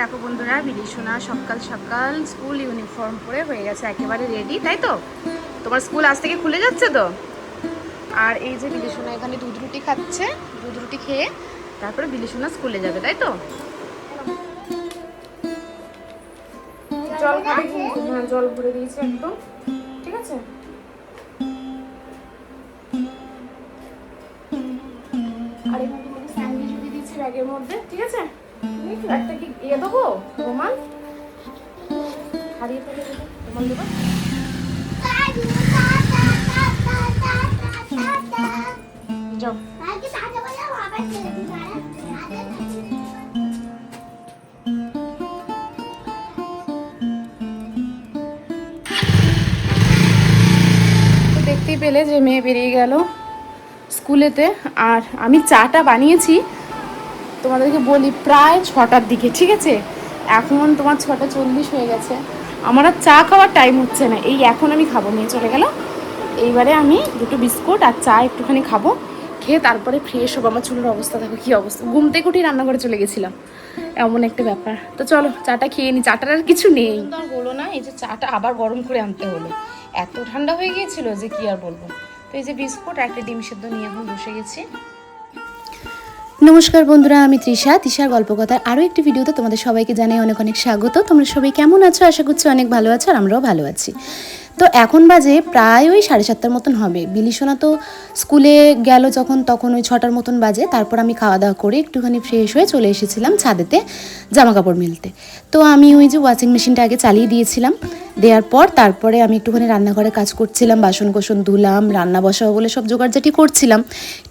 দেখো বন্ধুরা, বিলিশোনা সকাল সকাল স্কুল ইউনিফর্ম পরে হয়ে গেছে একেবারে রেডি, তাই তো? তোমার স্কুল আজ থেকে খুলে যাচ্ছে তো। আর এই যে বিলিশোনা এখানে দুধ রুটি খাচ্ছে, দুধ রুটি খেয়ে তারপরে বিলিশোনা স্কুলে যাবে, তাই তো? জল খাবে কিন্তু, হ্যাঁ জল ভরে দিয়েছে একদম, ঠিক আছে। আর এখানে স্যান্ডউইচ দিয়ে দিয়েছি ব্যাগের মধ্যে, ঠিক আছে। একটা কি ইয়ে দেবো, রোমান হারিয়ে ফেলে দেবো, রোমান দেবো। যাও। তো দেখতেই পেলে যে মেয়ে বেরিয়ে গেল স্কুলেতে, আর আমি চাটা বানিয়েছি তোমাদেরকে বলি প্রায় 6টার দিকে, ঠিক আছে। এখন তোমার 6:40 হয়ে গেছে, আমার আর চা খাওয়ার টাইম হচ্ছে না। এই এখন আমি খাবো, নিয়ে চলে গেল। এইবারে আমি দুটো বিস্কুট আর চা একটুখানি খাবো, খেয়ে তারপরে ফ্রেশ হবো। আমার চুলের অবস্থা দেখো কী অবস্থা, ঘুম থেকে উঠেই রান্নাঘরে চলে গেছিলাম, এমন একটা ব্যাপার। তো চলো চাটা খেয়ে নি, চাটার আর কিছু নেই তো আর হলো না। এই যে চাটা আবার গরম করে আনতে হলো, এত ঠান্ডা হয়ে গিয়েছিল যে কি আর বলবো। তো এই যে বিস্কুট আর একটা ডিম সেদ্ধ নিয়ে এখন বসে গেছি। নমস্কার বন্ধুরা, আমি তৃষার গল্পকথার আরও একটি ভিডিওতে তোমাদের সবাইকে জানাই অনেক অনেক স্বাগত। তোমরা সবাই কেমন আছো? আশা করছি অনেক ভালো আছো, আর আমরাও ভালো আছি। তো এখন বাজে প্রায় ওই 7:30 মতন হবে। বিলিশোনা তো স্কুলে গেল যখন, তখন ওই 6টার মতন বাজে। তারপর আমি খাওয়া দাওয়া করে একটুখানি ফ্রেশ হয়ে চলে এসেছিলাম ছাদেতে জামা কাপড় মেলতে। তো আমি ওই যে ওয়াশিং মেশিনটা আগে চালিয়ে দিয়েছিলাম, দেওয়ার পর তারপরে আমি একটুখানি রান্নাঘরে কাজ করছিলাম, বাসন কোসন ধুলাম, রান্না বসাবো বলে সব জোগাড়জাটি করছিলাম।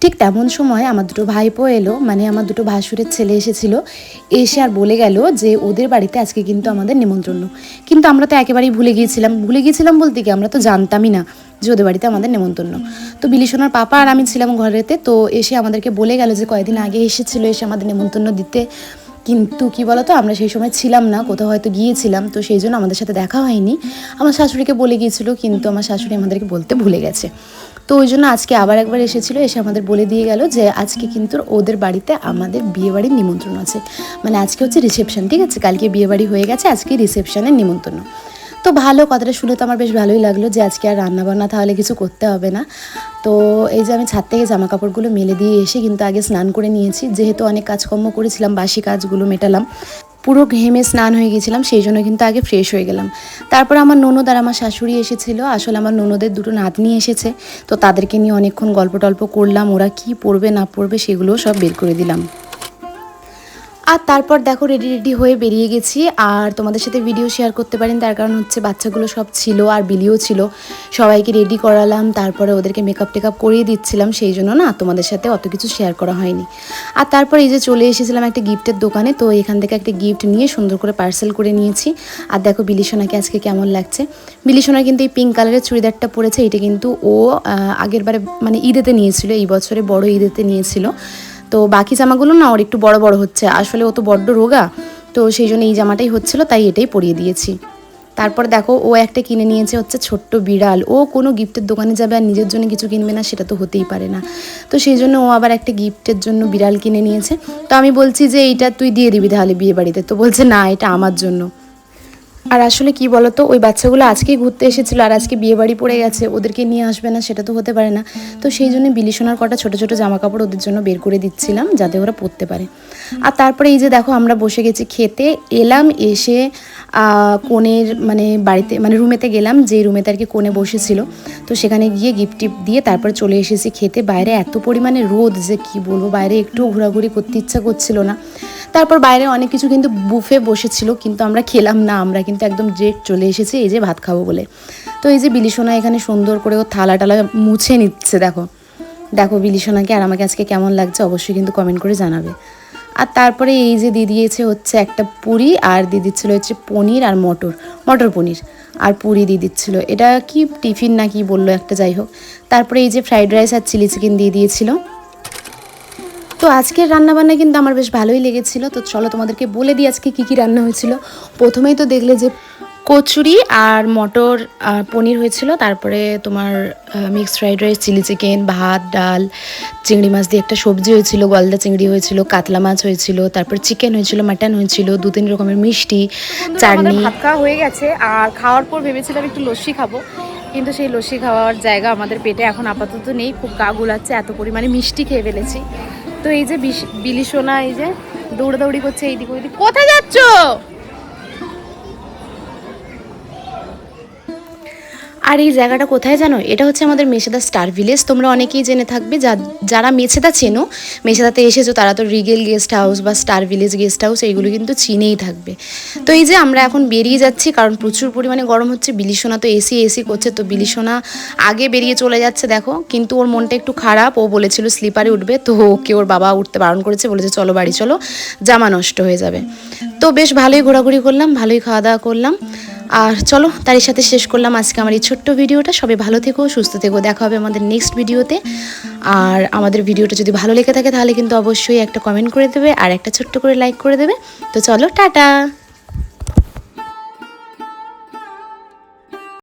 ঠিক তেমন সময় আমার দুটো ভাইপো এলো, মানে আমার দুটো ভাসুরের ছেলে এসেছিলো। এসে আর বলে গেল যে ওদের বাড়িতে আজকে কিন্তু আমাদের নিমন্ত্রণ। কিন্তু আমরা তো একেবারেই ভুলে গিয়েছিলাম বলতে কি, আমরা তো জানতামই না যে ওদের বাড়িতে আমাদের নেমন্তন্ন। তো বিলিশোনার পাপা আর আমি ছিলাম ঘরেতে, তো এসে আমাদেরকে বলে গেল যে কয়েকদিন আগে এসেছিলো, এসে আমাদের নেমন্তন্ন দিতে। কিন্তু কি বলতো, আমরা সেই সময় ছিলাম না, কোথাও হয়তো গিয়েছিলাম, তো সেই জন্য আমাদের সাথে দেখা হয়নি। আমার শাশুড়িকে বলে গিয়েছিল, কিন্তু আমার শাশুড়ি আমাদেরকে বলতে ভুলে গেছে। তো ওই জন্য আজকে আবার একবার এসেছিলো, এসে আমাদের বলে দিয়ে গেল যে আজকে কিন্তু ওদের বাড়িতে আমাদের বিয়েবাড়ির নিমন্ত্রণ আছে। মানে আজকে হচ্ছে রিসেপশন, ঠিক আছে। কালকে বিয়েবাড়ি হয়ে গেছে, আজকে রিসেপশনের নিমন্ত্রণ। তো ভালো, কথাটা শুনে তো আমার বেশ ভালোই লাগলো যে আজকে আর রান্নাবান্না তাহলে কিছু করতে হবে না। তো এই যে আমি ছাদ থেকে জামা কাপড়গুলো মেলে দিয়ে এসে কিন্তু আগে স্নান করে নিয়েছি, যেহেতু অনেক কাজকর্ম করেছিলাম, বাসি কাজগুলো মেটালাম, পুরো ঘেমে স্নান হয়ে গেছিলাম, সেই জন্য কিন্তু আগে ফ্রেশ হয়ে গেলাম। তারপর আমার ননদ আর আমার শাশুড়ি এসেছিলো। আসলে আমার ননদের দুটো নাতনি এসেছে, তো তাদেরকে নিয়ে অনেকক্ষণ গল্প টল্প করলাম, ওরা কি পড়বে না পড়বে সেগুলোও সব বের করে দিলাম। আর তারপর দেখো রেডি হয়ে বেরিয়ে গেছি। আর তোমাদের সাথে ভিডিও শেয়ার করতে পারিনি, তার কারণ হচ্ছে বাচ্চাগুলো সব ছিল আর বিলিও ছিল, সবাইকে রেডি করালাম, তারপরে ওদেরকে মেকআপ টেকআপ করিয়ে দিচ্ছিলাম, সেই জন্য না তোমাদের সাথে অত কিছু শেয়ার করা হয়নি। আর তারপর এই যে চলে এসেছিলাম একটা গিফটের দোকানে, তো এখান থেকে একটা গিফট নিয়ে সুন্দর করে পার্সেল করে নিয়েছি। আর দেখো বিলিশোনাকে আজকে কেমন লাগছে। বিলিশোনা কিন্তু এই পিঙ্ক কালারের চুড়িদারটা পরেছে, এটা কিন্তু ও আগের বারে মানে ঈদেতে নিয়েছিল, এই বছরে বড় ঈদেতে নিয়েছিল। তো বাকি জামাগুলো না ওর একটু বড় বড় হচ্ছে, আসলে ও তো বড্ড রোগা, তো সেই জন্য এই জামাটাই হচ্ছিলো, তাই এটাই পরিয়ে দিয়েছি। তারপর দেখো ও একটা কিনে নিয়েছে হচ্ছে ছোট্ট বিড়াল। ও কোনো গিফটের দোকানে যাবে আর নিজের জন্য কিছু কিনবে না, সেটা তো হতেই পারে না। তো সেই জন্য ও আবার একটা গিফটের জন্য বিড়াল কিনে নিয়েছে। তো আমি বলছি যে এইটা তুই দিয়ে দিবি তাহলে বিয়ে বাড়িতে, তো বলছে না এটা আমার জন্য। আর আসলে কি বলতো, ওই বাচ্চাগুলো আজকেই ঘুরতে এসেছিলো আর আজকে বিয়ে বাড়ি পড়ে গেছে, ওদেরকে নিয়ে আসবে না সেটা তো হতে পারে না। তো সেই জন্য বিলিশোনার কটা ছোটো ছোটো জামা কাপড় ওদের জন্য বের করে দিচ্ছিলাম, যাতে ওরা পরতে পারে। আর তারপরে এই যে দেখো আমরা বসে গেছি খেতে। এলাম এসে কনের মানে বাড়িতে মানে রুমেতে গেলাম, যে রুমেতে আর কি কনে বসেছিল, তো সেখানে গিয়ে গিফট টিপ দিয়ে তারপর চলে এসেছি খেতে। বাইরে এত পরিমাণে রোদ যে কি বলবো, বাইরে একটু ঘোরাঘুরি করতে ইচ্ছা করছিল না। তারপর বাইরে অনেক কিছু কিন্তু বুফে বসেছিল, কিন্তু আমরা খেলাম না, আমরা কিন্তু একদম ডিরেক্ট চলে এসেছি এই যে ভাত খাবো বলে। তো এই যে বিলিশোনা এখানে সুন্দর করে ও থালা টালা মুছে নিচ্ছে, দেখো দেখো বিলিশোনাকে আর আমাকে আজকে কেমন লাগছে অবশ্যই কিন্তু কমেন্ট করে জানাবে। আর তারপরে এই যে দিয়ে দিয়েছে হচ্ছে একটা পুরি, আর দিয়ে দিচ্ছিলো হচ্ছে পনির আর মটর পনির আর পুরি দিয়ে দিচ্ছিলো। এটা কি টিফিন না কি বললো একটা, যাই হোক। তারপরে এই যে ফ্রাইড রাইস আর চিলি চিকেন দিয়ে দিয়েছিলো। তো আজকের রান্নাবান্না কিন্তু আমার বেশ ভালোই লেগেছিলো। তো চলো তোমাদেরকে বলে দিই আজকে কী কী রান্না হয়েছিল। প্রথমেই তো দেখলে যে কচুরি আর মটর পনির হয়েছিল, তারপরে তোমার mixed fried rice, chilli chicken, ভাত, ডাল, চিংড়ি মাছ দিয়ে একটা সবজি হয়েছিল, গলদা চিংড়ি হয়েছিল, কাতলা মাছ হয়েছিল, তারপর চিকেন হয়েছিল, মাটন হয়েছিল, 2-3 রকমের মিষ্টি, চাটনি। ভাত খাওয়া হয়ে গেছে, আর খাওয়ার পর ভেবেছিলাম একটু লস্যি খাবো, কিন্তু সেই লস্যি খাওয়ার জায়গা আমাদের পেটে এখন আপাতত নেই। খুব গা গুলাচ্ছে, এত পরিমাণে মিষ্টি খেয়ে ফেলেছি। তো এই যে বিলিসোনা এই যে দৌড়াদৌড়ি করছে এইদিক ওইদিক। কোথায় যাচ্ছ? আর এই জায়গাটা কোথায় জানো? এটা হচ্ছে আমাদের মেছেদা স্টার ভিলেজ। তোমরা অনেকেই জেনে থাকবে, যারা মেছেদা চেনো, মেছেদাতে এসেছো, তারা তো রিগেল গেস্ট হাউস বা স্টার ভিলেজ গেস্ট হাউস এইগুলো কিন্তু চিনেই থাকবে। তো এই যে আমরা এখন বেরিয়ে যাচ্ছি, কারণ প্রচুর পরিমাণে গরম হচ্ছে। বিলিসোনা তো এসি করছে, তো বিলিসোনা আগে বেরিয়ে চলে যাচ্ছে দেখো, কিন্তু ওর মনটা একটু খারাপ। ও বলেছিল স্লিপারে উঠবে, তো ওকে ওর বাবা উঠতে বারণ করেছে, বলেছে চলো বাড়ি চলো, জামা নষ্ট হয়ে যাবে। তো বেশ ভালোই ঘোরাঘুরি করলাম, ভালোই খাওয়া দাওয়া করলাম। আর চলো তারই সাথে শেষ করলাম আজকে আমার এই ছোট্ট ভিডিওটা। সবাই ভালো থেকো, সুস্থ থেকো, দেখা হবে আমাদের নেক্সট ভিডিওতে। আর আমাদের ভিডিওটা যদি ভালো লেগে থাকে তাহলে কিন্তু অবশ্যই একটা কমেন্ট করে দেবে আর একটা ছোট্ট করে লাইক করে দেবে। তো চলো, টাটা।